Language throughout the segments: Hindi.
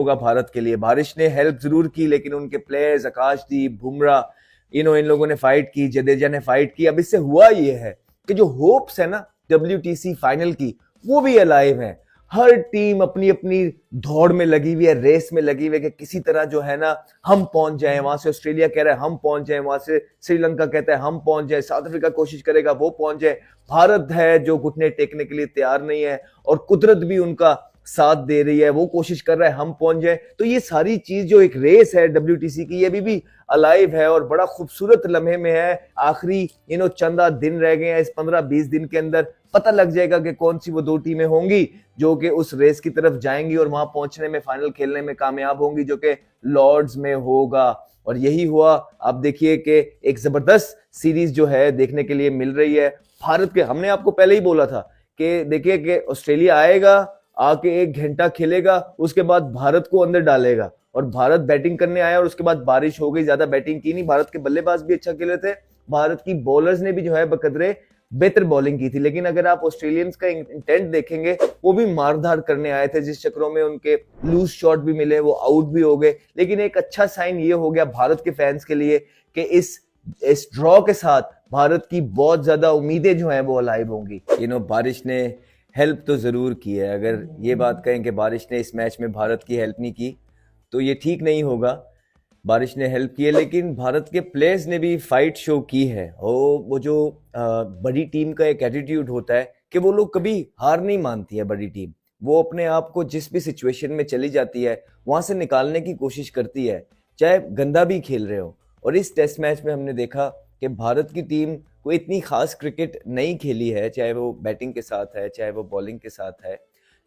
होगा भारत के लिए। बारिश ने हेल्प जरूर की, लेकिन उनके प्लेयर्स आकाशदीप, बुमराह, इन लोगों ने फाइट की, जडेजा ने फाइट की। अब इससे हुआ ये है कि जो होप्स है ना WTC फाइनल की, वो भी अलाइव है। हर टीम अपनी अपनी दौड़ में लगी हुई है, रेस में लगी हुई है कि किसी तरह जो है ना हम पहुंच जाएं। वहां से ऑस्ट्रेलिया कह रहा है हम पहुंच जाएं, वहां से श्रीलंका कहता है हम पहुंच जाएं, साउथ अफ्रीका कोशिश करेगा वो पहुंच जाए। भारत है जो घुटने टेकने के लिए तैयार नहीं है, और कुदरत भी उनका साथ दे रही है, वो कोशिश कर रहा है हम पहुंच जाए। तो ये सारी चीज जो एक रेस है WTC की, ये भी अलाइव है और बड़ा खूबसूरत लम्हे में है। आखिरी चंदा दिन रह गए हैं, इस 15-20 दिन के अंदर पता लग जाएगा कि कौन सी वो दो टीमें होंगी जो कि उस रेस की तरफ जाएंगी और वहां पहुंचने में, फाइनल खेलने में कामयाब होंगी, जो कि लॉर्ड्स में होगा। और यही हुआ। आप देखिए कि एक जबरदस्त सीरीज जो है देखने के लिए मिल रही है भारत के। हमने आपको पहले ही बोला था कि देखिए कि ऑस्ट्रेलिया आएगा, आके 1 घंटा खेलेगा, उसके बाद भारत को अंदर डालेगा, और भारत बैटिंग करने आया और उसके बाद बारिश हो गई, ज्यादा बैटिंग की नहीं। भारत के बल्लेबाज भी अच्छा खेले थे, भारत की बॉलर्स ने भी जो है बकदरे बेहतर बॉलिंग की थी। लेकिन अगर आप ऑस्ट्रेलियंस का इंटेंट देखेंगे, वो भी मारधाड़ करने आए थे, जिस चक्रों में उनके लूज शॉट भी मिले, वो आउट भी हो गए। लेकिन एक अच्छा साइन ये हो गया भारत के फैंस के लिए कि इस ड्रॉ के साथ भारत की बहुत ज्यादा उम्मीदें जो हैं वो अलाइव होंगी। बारिश ने हेल्प तो जरूर की है। अगर ये बात कहें कि बारिश ने इस मैच में भारत की हेल्प नहीं की तो ये ठीक नहीं होगा। बारिश ने हेल्प की है, लेकिन भारत के प्लेयर्स ने भी फाइट शो की है। वो जो बड़ी टीम का एक एटीट्यूड होता है कि वो लोग कभी हार नहीं मानती है। बड़ी टीम वो अपने आप को जिस भी सिचुएशन में चली जाती है वहां से निकालने की कोशिश करती है, चाहे गंदा भी खेल रहे हो। और इस टेस्ट मैच में हमने देखा कि भारत की टीम कोई इतनी खास क्रिकेट नहीं खेली है, चाहे वो बैटिंग के साथ है चाहे वो बॉलिंग के साथ है,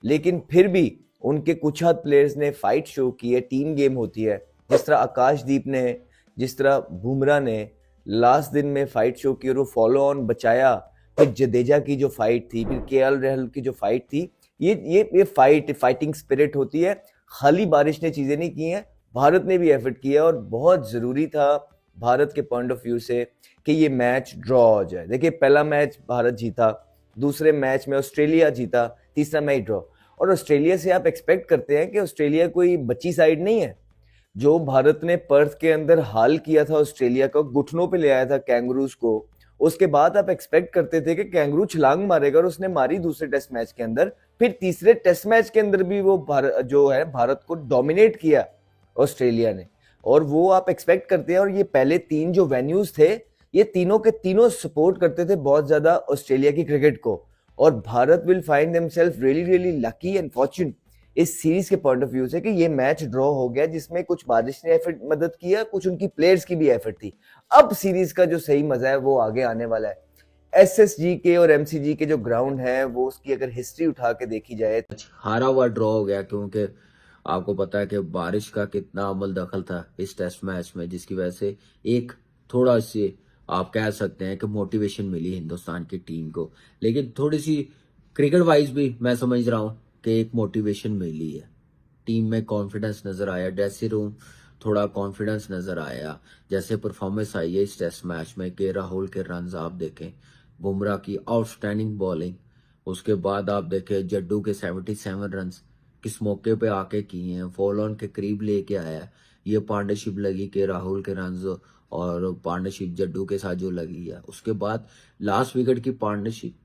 लेकिन फिर भी उनके कुछ हद प्लेयर्स ने फाइट शो की है। टीम गेम होती है, जिस तरह आकाशदीप ने, जिस तरह बुमराह ने लास्ट दिन में फाइट शो की और वो फॉलो ऑन बचाया। फिर जडेजा की जो फाइट थी, फिर KL राहुल की जो फाइट थी, ये फाइटिंग स्पिरिट होती है। खाली बारिश ने चीजें नहीं की हैं, भारत ने भी एफर्ट किया, और बहुत जरूरी था भारत के पॉइंट ऑफ व्यू से कि ये मैच ड्रॉ हो जाए। देखिए पहला मैच भारत जीता, दूसरे मैच में ऑस्ट्रेलिया जीता, तीसरा मैच ड्रॉ। और ऑस्ट्रेलिया से आप एक्सपेक्ट करते हैं कि ऑस्ट्रेलिया कोई बच्ची साइड नहीं है। जो भारत ने पर्थ के अंदर हाल किया था ऑस्ट्रेलिया को, घुटनों पे ले आया था कैंगरूज को, उसके बाद आप एक्सपेक्ट करते थे कि कैंगरू छलांग मारेगा, और उसने मारी दूसरे टेस्ट मैच के अंदर। फिर तीसरे टेस्ट मैच के अंदर भी वो भारत को डोमिनेट किया ऑस्ट्रेलिया ने, और वो आप एक्सपेक्ट करते हैं। और ये पहले 3 जो वेन्यूज थे, ये तीनों के तीनों सपोर्ट करते थे बहुत ज्यादा ऑस्ट्रेलिया की क्रिकेट को। और Bharat will find themselves really really lucky and fortune इस सीरीज के पॉइंट ऑफ व्यू से कि ये मैच ड्रॉ हो गया, जिसमें कुछ बारिश ने एफर्ट मदद किया, कुछ उनकी प्लेयर्स की भी एफर्ट थी। अब सीरीज का जो सही मजा है वो आगे आने वाला है। SSG के और MCG के जो ग्राउंड है, वो उसकी अगर हिस्ट्री उठा के देखी जाए, हारा हुआ ड्रॉ हो गया, क्योंकि आपको पता है कि बारिश का कितना अमल दखल था इस टेस्ट मैच में, जिसकी वजह से एक थोड़ा सी आप कह सकते हैं कि मोटिवेशन मिली हिंदुस्तान की टीम को। लेकिन थोड़ी सी क्रिकेट वाइज भी मैं समझ रहा हूँ कि एक मोटिवेशन मिली है, टीम में कॉन्फिडेंस नजर आया, ड्रेसिंग रूम थोड़ा कॉन्फिडेंस नजर आया। जैसे परफॉर्मेंस आई है इस टेस्ट मैच में कि राहुल के रन्स आप देखें, बुमराह की आउटस्टैंडिंग बॉलिंग, उसके बाद आप देखें जड्डू के 77 रन्स किस मौके पे आके किए हैं, फॉल ऑन के करीब लेके आया। ये पार्टनरशिप लगी कि राहुल के रन्स और पार्टनरशिप जड्डू के साथ जो लगी है, उसके बाद लास्ट विकेट की पार्टनरशिप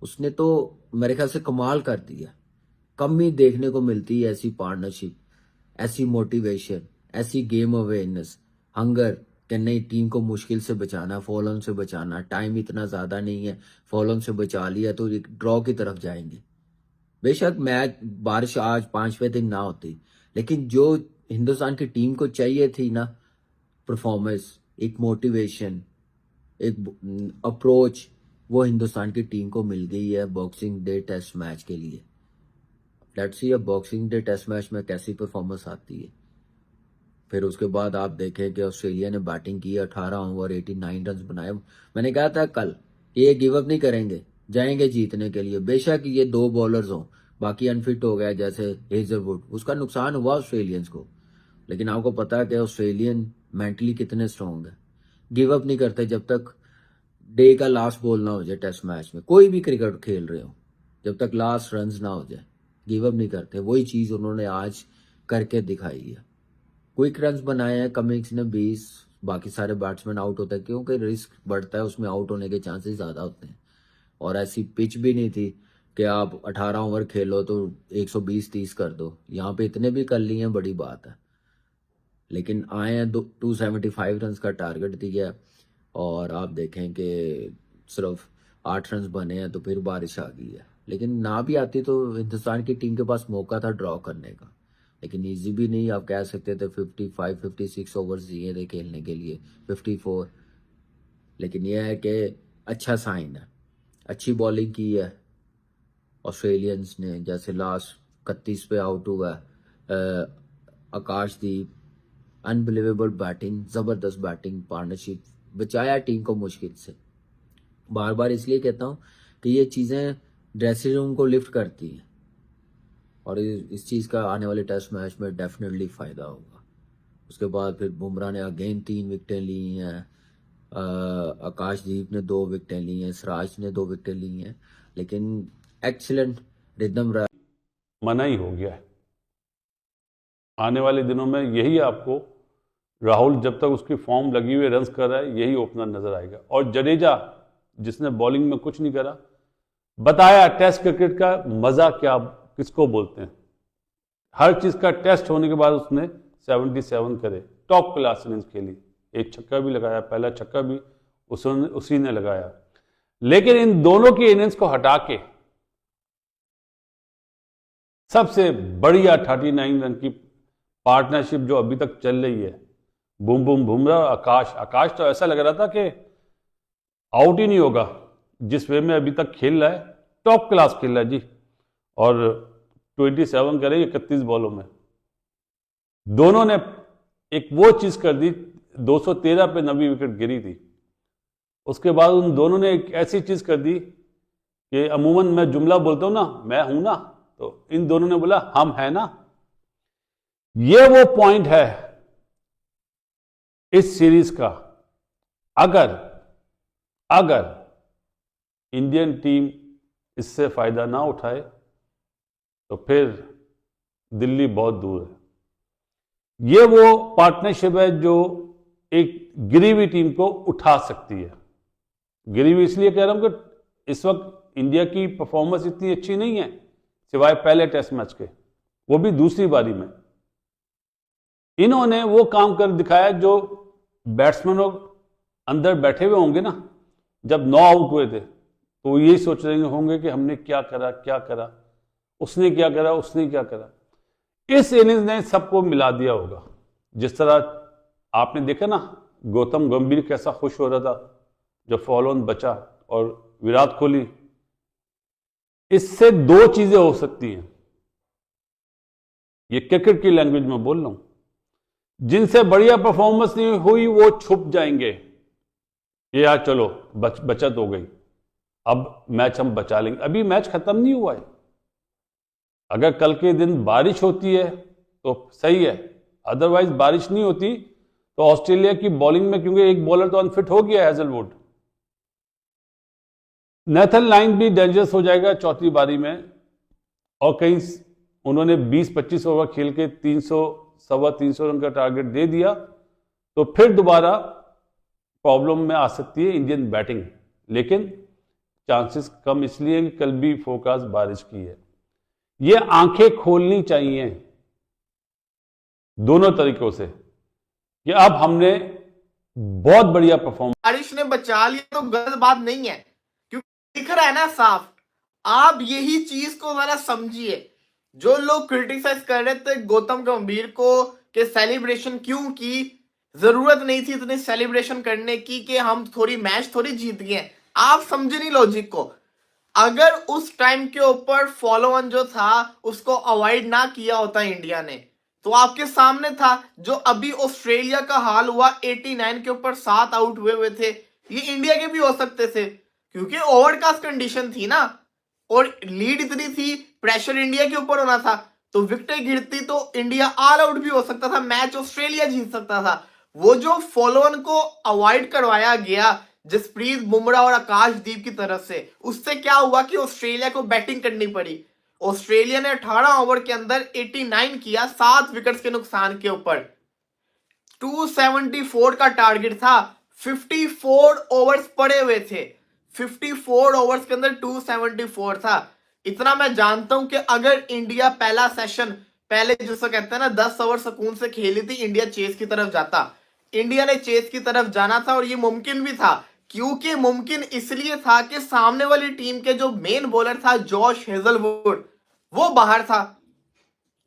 उसने तो मेरे ख्याल से कमाल कर दिया। कम ही देखने को मिलती है ऐसी पार्टनरशिप, ऐसी मोटिवेशन, ऐसी गेम अवेयरनेस, हंगर कि नहीं टीम को मुश्किल से बचाना, फॉलोन से बचाना, टाइम इतना ज्यादा नहीं है, फॉलोन से बचा लिया तो एक ड्रॉ की तरफ जाएंगे। बेशक मैच बारिश आज 5वें दिन ना होती, लेकिन जो हिंदुस्तान की टीम को चाहिए थी ना, परफॉर्मेंस, एक मोटिवेशन, एक अप्रोच, वो हिंदुस्तान की टीम को मिल गई है बॉक्सिंग डे टेस्ट मैच के लिए। लेट्स सी अब बॉक्सिंग डे टेस्ट मैच में कैसी परफॉर्मेंस आती है। फिर उसके बाद आप देखें कि ऑस्ट्रेलिया ने बैटिंग की, 18 ओवर 89 रन बनाए। मैंने कहा था कल ये गिव अप नहीं करेंगे, जाएंगे जीतने के लिए। बेशक ये 2 बॉलर्स हों, बाकी अनफिट हो गए जैसे हेजलवुड, उसका नुकसान हुआ ऑस्ट्रेलियंस को, लेकिन आपको पता है कि ऑस्ट्रेलियन मेंटली कितने स्ट्रांग है। गिव अप नहीं करते जब तक डे का लास्ट बॉल ना हो जाए। टेस्ट मैच में कोई भी क्रिकेट खेल रहे हो, जब तक लास्ट रन ना हो जाए गिव अप नहीं करते। वही चीज उन्होंने आज करके दिखाई है। क्विक रन्स बनाए हैं, कमिंस ने 20, बाकी सारे बैट्समैन आउट होते हैं क्योंकि रिस्क बढ़ता है, उसमें आउट होने के चांसेस ज़्यादा होते हैं। और ऐसी पिच भी नहीं थी कि आप 18 ओवर खेलो तो 120-30 कर दो, यहाँ पे इतने भी कर लिए हैं, बड़ी बात है। लेकिन आए हैं 275 रन का टारगेट दिया है और आप देखें कि सिर्फ 8 रन बने हैं, तो फिर बारिश आ गई है। लेकिन ना भी आती तो हिंदुस्तान की टीम के पास मौका था ड्रॉ करने का, लेकिन इजी भी नहीं। आप कह सकते थे 55-56 ओवर्स दिए थे खेलने के लिए, 54। लेकिन यह है कि अच्छा साइन है, अच्छी बॉलिंग की है ऑस्ट्रेलियंस ने। जैसे लास्ट 31 पे आउट हुआ आकाशदीप, अनबिलीवेबल बैटिंग, जबरदस्त बैटिंग पार्टनरशिप, बचाया टीम को मुश्किल से। बार बार इसलिए कहता हूँ कि ये चीज़ें ड्रेसिंग रूम को लिफ्ट करती हैं और इस चीज़ का आने वाले टेस्ट मैच में डेफिनेटली फ़ायदा होगा। उसके बाद फिर बुमराह ने अगेन 3 विकेटें ली हैं, आकाशदीप ने 2 विकेटें ली हैं, सिराज ने 2 विकेटें ली हैं, लेकिन एक्सीलेंट रिदम रहा। मना ही हो गया है। आने वाले दिनों में यही आपको राहुल जब तक उसकी फॉर्म लगी हुई रन्स कर रहा है, यही ओपनर नजर आएगा। और जडेजा जिसने बॉलिंग में कुछ नहीं करा, बताया टेस्ट क्रिकेट का मजा क्या किसको बोलते हैं। हर चीज का टेस्ट होने के बाद उसने 77 करे, टॉप क्लास इनिंग्स खेली, एक छक्का भी लगाया, पहला छक्का भी उसी ने लगाया। लेकिन इन दोनों की इनिंग्स को हटा के सबसे बढ़िया 39 रन की पार्टनरशिप जो अभी तक चल रही है, बुम बुम बुमराह आकाश तो ऐसा लग रहा था कि आउट ही नहीं होगा। जिस वे में अभी तक खेल रहा है, टॉप क्लास खेल रहा है जी। और 27 करे 31 बॉलों में। दोनों ने एक वो चीज कर दी, 213 पे 90 विकेट गिरी थी। उसके बाद उन दोनों ने एक ऐसी चीज कर दी कि अमूमन मैं जुमला बोलता हूं ना, मैं हूं ना, तो इन दोनों ने बोला हम हैं ना। ये वो पॉइंट है इस सीरीज का। अगर इंडियन टीम इससे फायदा ना उठाए तो फिर दिल्ली बहुत दूर है। ये वो पार्टनरशिप है जो एक गिरी हुई टीम को उठा सकती है। गिरी हुई इसलिए कह रहा हूं कि इस वक्त इंडिया की परफॉर्मेंस इतनी अच्छी नहीं है, सिवाय पहले टेस्ट मैच के, वो भी दूसरी बारी में। इन्होंने वो काम कर दिखाया जो बैट्समैनों अंदर बैठे हुए होंगे ना, जब 9 आउट हुए थे तो वो यही सोच रहे होंगे कि हमने क्या करा, उसने क्या करा। इस इनिंग्स ने सबको मिला दिया होगा। जिस तरह आपने देखा ना, गौतम गंभीर कैसा खुश हो रहा था जब फॉलो ऑन बचा, और विराट कोहली। इससे 2 चीजें हो सकती हैं, ये क्रिकेट की लैंग्वेज में बोल रहा हूं। जिनसे बढ़िया परफॉर्मेंस नहीं हुई वो छुप जाएंगे, ये यार चलो बचत हो गई, अब मैच हम बचा लेंगे। अभी मैच खत्म नहीं हुआ है। अगर कल के दिन बारिश होती है तो सही है, अदरवाइज बारिश नहीं होती तो ऑस्ट्रेलिया की बॉलिंग में, क्योंकि एक बॉलर तो अनफिट हो गया हेजलवुड, नेथन लाइन भी डेंजरस हो जाएगा चौथी बारी में। और कहीं उन्होंने 20-25 ओवर खेल के 300-325 रन का टारगेट दे दिया तो फिर दोबारा प्रॉब्लम में आ सकती है इंडियन बैटिंग। लेकिन चांसेस कम इसलिए कि कल भी फोरकास्ट बारिश की है। ये आंखें खोलनी चाहिए दोनों तरीकों से कि अब हमने बहुत बढ़िया परफॉर्मेंस। बारिश ने बचा लिया तो गलत बात नहीं है, क्योंकि दिख रहा है ना साफ। आप यही चीज को जरा समझिए। जो लोग क्रिटिसाइज कर रहे थे गौतम गंभीर को कि सेलिब्रेशन क्यों की, जरूरत नहीं थी इतनी सेलिब्रेशन करने की कि हम मैच थोड़ी जीत गए। आप समझे नहीं लॉजिक को। अगर उस टाइम के ऊपर फॉलो ऑन जो था उसको अवॉइड ना किया होता इंडिया ने, तो आपके सामने था जो अभी ऑस्ट्रेलिया का हाल हुआ, 89 के ऊपर 7 आउट हुए थे, ये इंडिया के भी हो सकते थे, क्योंकि ओवरकास्ट कंडीशन थी ना, और लीड इतनी थी, प्रेशर इंडिया के ऊपर होना था, तो विकेटें गिरती तो इंडिया ऑल आउट भी हो सकता था, मैच ऑस्ट्रेलिया जीत सकता था। वो जो फॉलो ऑन को अवॉइड करवाया गया जसप्रीत बुमराह और आकाशदीप की तरफ से, उससे क्या हुआ कि ऑस्ट्रेलिया को बैटिंग करनी पड़ी। ऑस्ट्रेलिया ने 18 ओवर के अंदर 89 किया 7 विकेट्स के नुकसान के ऊपर। 274 का टारगेट था, 54 ओवर्स पड़े हुए थे, 54 ओवर्स के अंदर 274 था। इतना मैं जानता हूं कि अगर इंडिया पहला सेशन पहले जिसको कहते हैं ना 10 ओवर सुकून से खेली थी, इंडिया चेस की तरफ जाता। इंडिया ने चेस की तरफ जाना था और ये मुमकिन भी था, क्योंकि मुमकिन इसलिए था कि सामने वाली टीम के जो मेन बॉलर था जॉश हेजलवुड, वो बाहर था,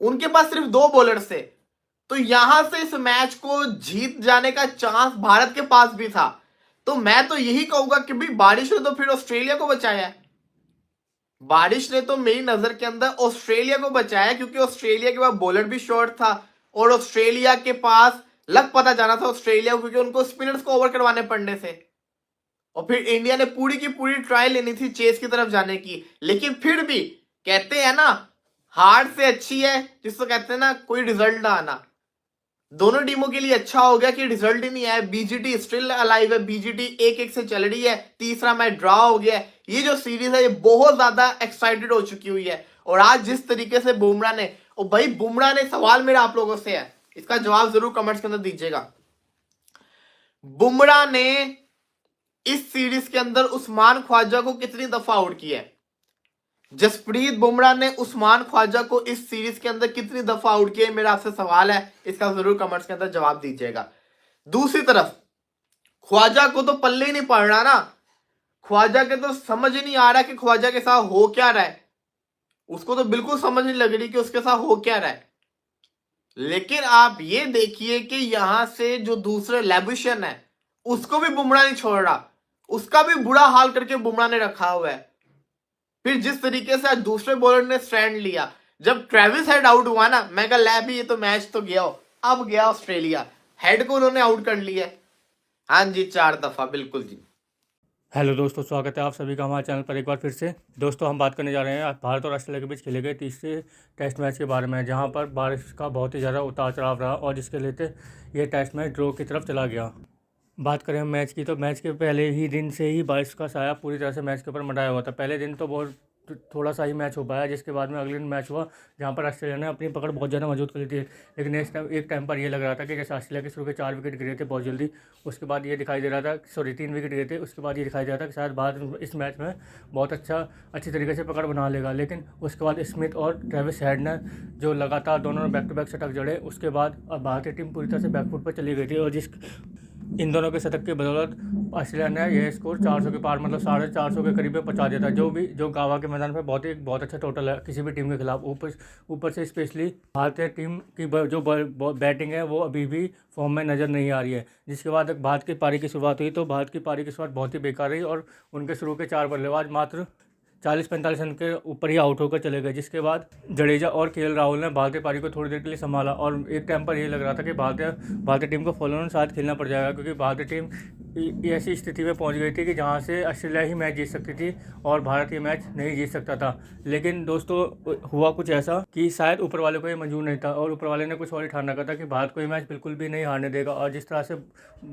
उनके पास सिर्फ 2 बॉलर्स थे। तो यहां से इस मैच को जीत जाने का चांस भारत के पास भी था। तो मैं तो यही कहूंगा कि भाई बारिश ने तो फिर ऑस्ट्रेलिया को बचाया, बारिश ने तो मेरी नजर के अंदर ऑस्ट्रेलिया को बचाया, क्योंकि ऑस्ट्रेलिया के पास बॉलर भी शॉर्ट था और ऑस्ट्रेलिया के पास लग पता जाना था ऑस्ट्रेलिया को, क्योंकि उनको स्पिनर्स को ओवर करवाने पड़ने थे। और फिर इंडिया ने पूरी की पूरी ट्रायल लेनी थी चेस की तरफ जाने की, लेकिन फिर भी कहते हैं ना हार से अच्छी है जिसको कहते हैं ना कोई रिजल्ट ना आना। दोनों टीमों के लिए अच्छा हो गया कि रिजल्ट ही नहीं आया। बीजीटी स्टिल अलाइव है, बीजीटी 1-1 से चल रही है, तीसरा मैच ड्रॉ हो गया है। ये जो सीरीज है ये बहुत ज्यादा एक्साइटेड हो चुकी हुई है। और आज जिस तरीके से बुमराह ने, और भाई बुमराह ने, सवाल मेरा आप लोगों से है, इसका जवाब जरूर कमेंट्स के अंदर दीजिएगा। बुमराह ने इस सीरीज के अंदर उस्मान ख्वाजा को कितनी दफा आउट किया है? जसप्रीत बुमराह ने उस्मान ख्वाजा को इस सीरीज के अंदर कितनी दफा आउट किया? मेरा आपसे सवाल है, इसका जरूर कमेंट्स के अंदर जवाब दीजिएगा। दूसरी तरफ ख्वाजा को तो पल्ले ही नहीं पड़ रहा ना, ख्वाजा के तो समझ ही नहीं आ रहा कि ख्वाजा के साथ हो क्या रहा है, उसको तो बिल्कुल समझ नहीं लग रही कि उसके साथ हो क्या रहा है। लेकिन आप ये देखिए कि यहां से जो दूसरे लेबिशन है उसको भी बुमराह नहीं छोड़ रहा, उसका भी बुरा हाल करके बुमराह ने रखा हुआ है। फिर जिस तरीके से आज दूसरे बॉलर ने स्टैंड लिया, जब ट्रेविस हेड आउट हुआ ना, मैं कहा ले भी ये तो मैच तो गया हो, अब गया ऑस्ट्रेलिया, हेड को उन्होंने आउट कर लिया। हाँ जी, 4 दफा, बिल्कुल जी। हेलो दोस्तों, स्वागत है आप सभी का हमारे चैनल पर एक बार फिर से। दोस्तों हम बात करने जा रहे हैं भारत और ऑस्ट्रेलिया के बीच खेले गए तीसरे टेस्ट मैच के बारे में, जहां पर बारिश का बहुत ही ज़्यादा उतार चढ़ाव रहा और जिसके लेते ये टेस्ट मैच ड्रॉ की तरफ चला गया। बात करें हम मैच की, तो मैच के पहले ही दिन से ही बारिश का साया पूरी तरह से मैच के ऊपर मंडाया हुआ था। पहले दिन तो बहुत थोड़ा सा ही मैच हो पाया, जिसके बाद में अगले दिन मैच हुआ जहां पर ऑस्ट्रेलिया ने अपनी पकड़ बहुत ज़्यादा मजबूत कर ली थी। लेकिन एक टाइम पर ये लग रहा था कि जैसे ऑस्ट्रेलिया के शुरू के 4 विकेट गिरे थे बहुत जल्दी, उसके बाद ये दिखाई दे रहा था, 3 विकेट गिरे थे, उसके बाद ये दिखाई दे रहा था कि शायद भारत इस मैच में बहुत अच्छी तरीके से पकड़ बना लेगा। लेकिन उसके बाद स्मिथ और ट्रेविस हेड ने जो लगातार दोनों बैक टू बैक शतक जड़े, उसके बाद अब भारतीय टीम पूरी तरह से बैकफुट पर चली गई थी। और इन दोनों के शतक की बदौलत ऑस्ट्रेलिया ने यह स्कोर 400 के पार, मतलब 450 के करीब में पहुंचा दिया था, जो गावा के मैदान पर बहुत अच्छा टोटल है किसी भी टीम के खिलाफ। ऊपर से स्पेशली भारतीय टीम की जो बैटिंग है वो अभी भी फॉर्म में नज़र नहीं आ रही है। जिसके बाद भारत की पारी की शुरुआत हुई तो भारत की पारी की शुरुआत बहुत ही बेकार रही और उनके शुरू के 4 बल्लेबाज मात्र 40-45 रन के ऊपर ही आउट होकर चले गए। जिसके बाद जडेजा और केएल राहुल ने भारतीय पारी को थोड़ी देर के लिए संभाला और एक टाइम पर ये लग रहा था कि भारतीय टीम को फॉलो ऑन साथ खेलना पड़ जाएगा, क्योंकि भारतीय टीम ऐसी स्थिति में पहुंच गई थी कि जहां से ऑस्ट्रेलिया ही मैच जीत सकती थी और भारत ये मैच नहीं जीत सकता था। लेकिन दोस्तों हुआ कुछ ऐसा कि शायद ऊपर वाले को ये मंजूर नहीं था और ऊपर वाले ने कुछ और ही ठान रखा था कि भारत को ये मैच बिल्कुल भी नहीं हारने देगा। और जिस तरह से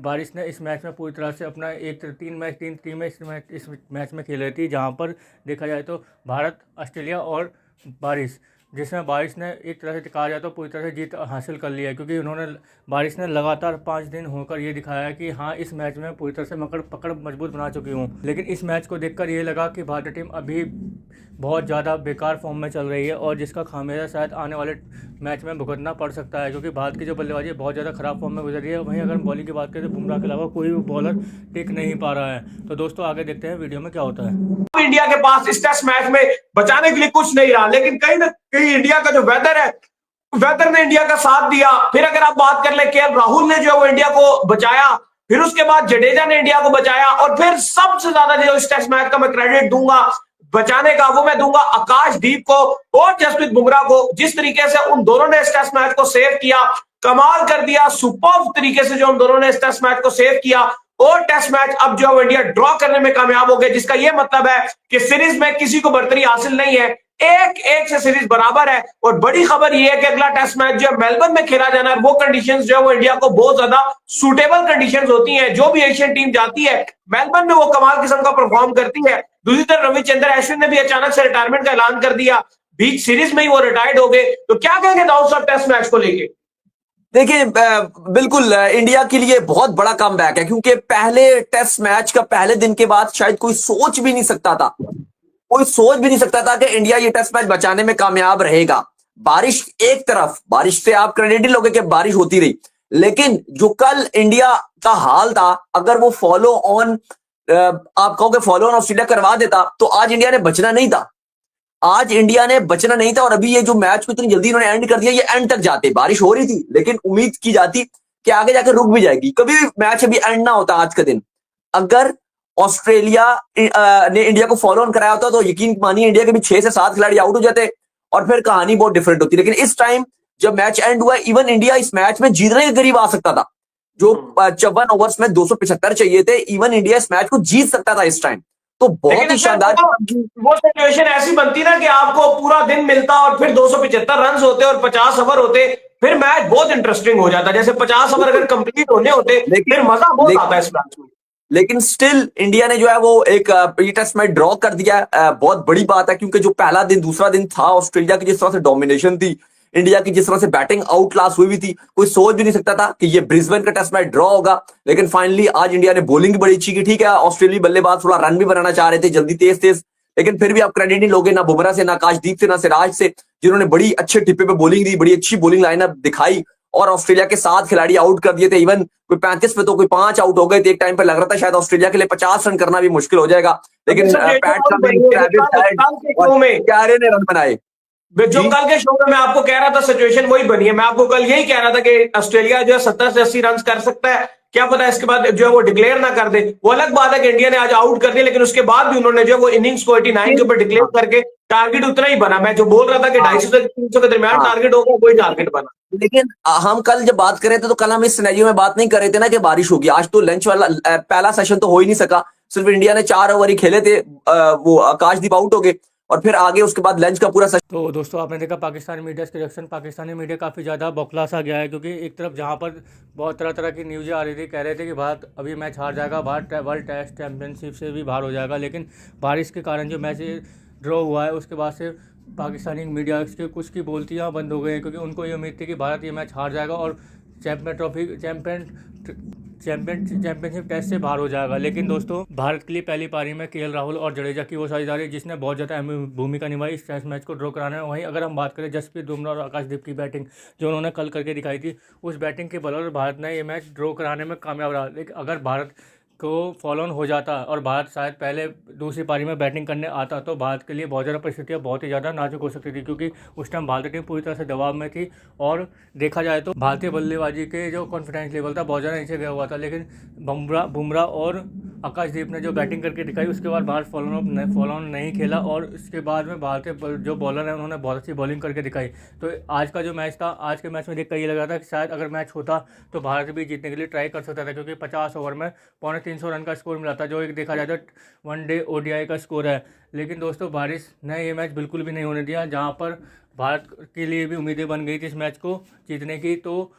बारिश ने इस मैच में पूरी तरह से अपना तीन मैच इस मैच में खेल रही थी, जहाँ पर देखा जाए तो भारत, ऑस्ट्रेलिया और बारिश, जिसमें बारिश ने एक तरह से कहा जाए तो पूरी तरह से जीत हासिल कर लिया है, क्योंकि बारिश ने लगातार 5 दिन होकर ये दिखाया कि हाँ इस मैच में पूरी तरह से पकड़ मजबूत बना चुकी हूँ। लेकिन इस मैच को देखकर ये लगा कि भारतीय टीम अभी बहुत ज़्यादा बेकार फॉर्म में चल रही है और जिसका खामियाजा शायद आने वाले मैच में भुगतना पड़ सकता है, क्योंकि भारत की जो बल्लेबाजी है बहुत ज़्यादा ख़राब फॉर्म में गुजर रही है। वहीं अगर बॉलिंग की बात करें तो बुमराह के अलावा कोई भी बॉलर टिक नहीं पा रहा है। तो दोस्तों आगे देखते हैं वीडियो में क्या होता है। इंडिया के पास इस टेस्ट मैच में बचाने के लिए कुछ नहीं रहा, लेकिन कहीं ना कहीं इंडिया का जो वेदर है, वेदर ने इंडिया का साथ दिया। फिर अगर आप बात कर ले, केएल राहुल ने जो है वो इंडिया को बचाया, फिर उसके बाद जडेजा ने इंडिया को बचाया और फिर सबसे ज्यादा जो इस टेस्ट मैच का मैं क्रेडिट दूंगा बचाने का, वो मैं दूंगा आकाशदीप को और जसप्रीत बुमराह को। जिस तरीके से उन दोनों ने इस टेस्ट मैच को सेव किया, कमाल कर दिया, सुपर्ब तरीके से जो उन दोनों ने इस टेस्ट मैच को सेव किया और टेस्ट मैच अब जो इंडिया ड्रॉ करने में कामयाब हो गए, जिसका यह मतलब है कि सीरीज में किसी को बढ़तरी हासिल नहीं है, 1-1 से सीरीज बराबर है। और बड़ी खबर यह है कि अगला टेस्ट मैच जो मेलबर्न में खेला जाना है, वो कंडीशंस जो है वो इंडिया को बहुत ज्यादा सूटेबल कंडीशंस होती हैं। जो भी एशियन टीम जाती है मेलबर्न में वो कमाल किस्म का परफॉर्म करती है। दूसरी तरफ रविचंद्रन अश्विन ने भी अचानक से रिटायरमेंट का ऐलान कर दिया। बीच सीरीज में ही वो रिटायर्ड हो गए। तो क्या कहेंगे दाऊद साहब टेस्ट मैच को लेके? देखिए बिल्कुल इंडिया के लिए बहुत बड़ा कमबैक है, क्योंकि पहले टेस्ट मैच का पहले दिन के बाद शायद कोई सोच भी नहीं सकता था, कोई सोच भी नहीं सकता था कि इंडिया ये टेस्ट मैच बचाने में कामयाब रहेगा। बारिश एक तरफ, बारिश से आप क्रेडिट नहीं लोगे कि बारिश होती रही, लेकिन जो कल इंडिया का हाल था, अगर वो फॉलो ऑन आप कहोगे फॉलो ऑन ऑस्ट्रेलिया करवा देता तो आज इंडिया ने बचना नहीं था, आज इंडिया ने बचना नहीं था। और अभी ये जो मैच को इतनी जल्दी इन्होंने एंड कर दिया, ये एंड तक जाते, बारिश हो रही थी लेकिन उम्मीद की जाती कि आगे जाकर रुक भी जाएगी, कभी भी मैच अभी एंड ना होता आज का दिन। अगर ऑस्ट्रेलिया ने इंडिया को फॉलो ऑन कराया होता तो यकीन मानिए इंडिया के भी 6 से 7 खिलाड़ी आउट हो जाते और फिर कहानी बहुत डिफरेंट होती। लेकिन इस टाइम जब मैच एंड हुआ, इवन इंडिया इस मैच में जीतने के करीब आ सकता था। जो 54 ओवर्स में 275 चाहिए थे, इवन इंडिया इस मैच को जीत सकता था इस टाइम। तो बहुत ही शानदार वो सिचुएशन ऐसी बनती ना कि आपको पूरा दिन मिलता और फिर 275 रन होते और 50 ओवर होते, फिर मैच बहुत इंटरेस्टिंग हो जाता। जैसे 50 ओवर अगर कंप्लीट होने होते फिर मजा बहुत आता है इस मैच में। लेकिन स्टिल इंडिया ने जो है वो एक टेस्ट मैच ड्रॉ कर दिया। बहुत बड़ी बात है, क्योंकि जो पहला दिन दूसरा दिन था, ऑस्ट्रेलिया की जिस तरह से डोमिनेशन थी, इंडिया की जिस तरह से बैटिंग आउट क्लास हुई थी, कोई सोच भी नहीं सकता था कि ये ब्रिस्बेन का टेस्ट मैच ड्रॉ होगा। लेकिन फाइनली आज इंडिया ने बॉलिंग बड़ी अच्छी की। ठीक है, ऑस्ट्रेलियाई बल्लेबाज थोड़ा रन भी बनाना चाह रहे थे जल्दी तेज, लेकिन फिर भी आप क्रेडिट नहीं लोगे ना बुमराह से, ना आकाशदीप से, ना सिराज से, जिन्होंने बड़ी अच्छे टिप्पे पे बॉलिंग दी, बड़ी अच्छी बॉलिंग लाइनअप दिखाई और ऑस्ट्रेलिया के 7 खिलाड़ी आउट कर दिए थे। इवन कोई 35 पे तो कोई 5 आउट हो गए थे। एक टाइम पे लग रहा था शायद ऑस्ट्रेलिया के लिए 50 रन करना भी मुश्किल हो जाएगा, लेकिन प्यारे ने रन बनाए। जो कल के शो में मैं आपको कह रहा था सिचुएशन वही बनी है। मैं आपको कल यही कह रहा था कि ऑस्ट्रेलिया जो है 70 से 80 रन कर सकता है, क्या पता इसके बाद जो है वो डिक्लेयर ना कर दे। वो अलग बात है कि इंडिया ने आज आउट कर दिया, लेकिन उसके बाद भी उन्होंने जो है वो इनिंग्स को 89 के ऊपर डिक्लेयर करके टारगेट उतना ही बना। मैं जो बोल रहा था कि 250 से 300 के दरमियान टारगेट होगा, कोई टारगेट बना। लेकिन हम कल जब बात कर रहे थे तो कल हम इस सिनेरियो में बात नहीं कर रहे थे ना कि बारिश होगी। आज तो लंच वाला पहला सेशन तो हो ही नहीं सका, सिर्फ इंडिया ने 4 ओवर ही खेले थे, वो आकाशदीप आउट हो गए और फिर आगे उसके बाद लंच का पूरा सेशन। तो दोस्तों आपने देखा पाकिस्तानी मीडिया के रिएक्शन। पाकिस्तानी मीडिया काफ़ी ज़्यादा बौखला सा गया है, क्योंकि एक तरफ जहाँ पर बहुत तरह तरह की न्यूज़ें आ रही थी, कह रहे थे कि भारत अभी मैच हार जाएगा, भारत वर्ल्ड टेस्ट चैंपियनशिप से भी बाहर हो जाएगा। लेकिन बारिश के कारण जो मैच ड्रॉ हुआ है उसके बाद से पाकिस्तानी मीडिया के कुछ की बोलतियाँ बंद हो गई हैं, क्योंकि उनको ये उम्मीद थी कि भारत ये मैच हार जाएगा और चैंपियनशिप टेस्ट से बाहर हो जाएगा। लेकिन दोस्तों भारत के लिए पहली पारी में केएल राहुल और जडेजा की वो साझेदारी जिसने बहुत ज़्यादा अहम भूमिका निभाई इस टेस्ट मैच को ड्रॉ कराने में। वहीं अगर हम बात करें जसप्रीत बुमराह और आकाशदीप की बैटिंग जो उन्होंने कल करके दिखाई थी, उस बैटिंग के बदौलत भारत ने ये मैच ड्रॉ कराने में कामयाब रहा। लेकिन अगर भारत को फॉलो ऑन हो जाता और भारत शायद पहले दूसरी पारी में बैटिंग करने आता तो भारत के लिए बहुत ज़्यादा परिस्थितियाँ बहुत ही ज़्यादा नाजुक हो सकती थी, क्योंकि उस टाइम भारतीय टीम पूरी तरह से दबाव में थी और देखा जाए तो भारतीय बल्लेबाजी के जो कॉन्फिडेंस लेवल था बहुत ज़्यादा नीचे गया हुआ था। लेकिन बुमराह और आकाशदीप ने जो बैटिंग करके दिखाई उसके बाद भारत फॉलो ऑन नहीं खेला और उसके बाद में भारतीय जो बॉलर हैं उन्होंने बहुत अच्छी बॉलिंग करके दिखाई। तो आज का जो मैच था, आज के मैच में देख कर ये लग रहा था कि शायद अगर मैच होता तो भारत भी जीतने के लिए ट्राई कर सकता था, क्योंकि 50 ओवर में 350 रन का स्कोर मिला था, जो एक देखा जाए तो वनडे ओडीआई का स्कोर है। लेकिन दोस्तों बारिश ने ये मैच बिल्कुल भी नहीं होने दिया, जहाँ पर भारत के लिए भी उम्मीदें बन गई थी इस मैच को जीतने की। तो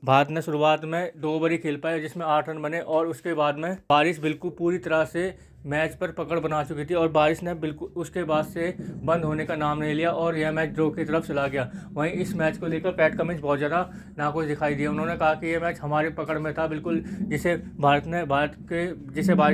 भारत ने शुरुआत में 2 ओवर ही खेल पाए जिसमें 8 रन बने और उसके बाद में बारिश बिल्कुल पूरी तरह से मैच पर पकड़ बना चुकी थी और बारिश ने बिल्कुल उसके बाद से बंद होने का नाम नहीं लिया और यह मैच ड्रॉ की तरफ चला गया। वहीं इस मैच को लेकर पैट कमिंस बहुत ज़्यादा नाखुश दिखाई दिए। उन्होंने कहा कि यह मैच हमारी पकड़ में था बिल्कुल, जिसे बारिश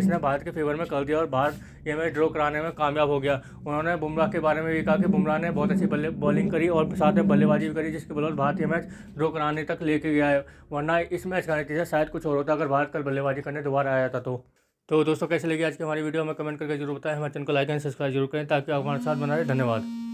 ने भारत के फेवर में कर दिया और भारत यह मैच ड्रॉ कराने में कामयाब हो गया। उन्होंने बुमराह के बारे में भी कहा कि बुमराह ने बहुत अच्छी बॉलिंग करी और साथ में बल्लेबाजी भी करी, जिसके बदौलत भारत यह मैच ड्रॉ कराने तक लेके गया है, वरना इस मैच का नतीजा शायद कुछ और होता अगर भारत कल बल्लेबाजी करने दोबारा आया था। तो दोस्तों कैसे लगी आज की हमारी वीडियो, हमें कमेंट करके जरूर बताएं। हमारे चैनल को लाइक एंड सब्सक्राइब जरूर करें ताकि आप हमारे साथ बना रहे। धन्यवाद।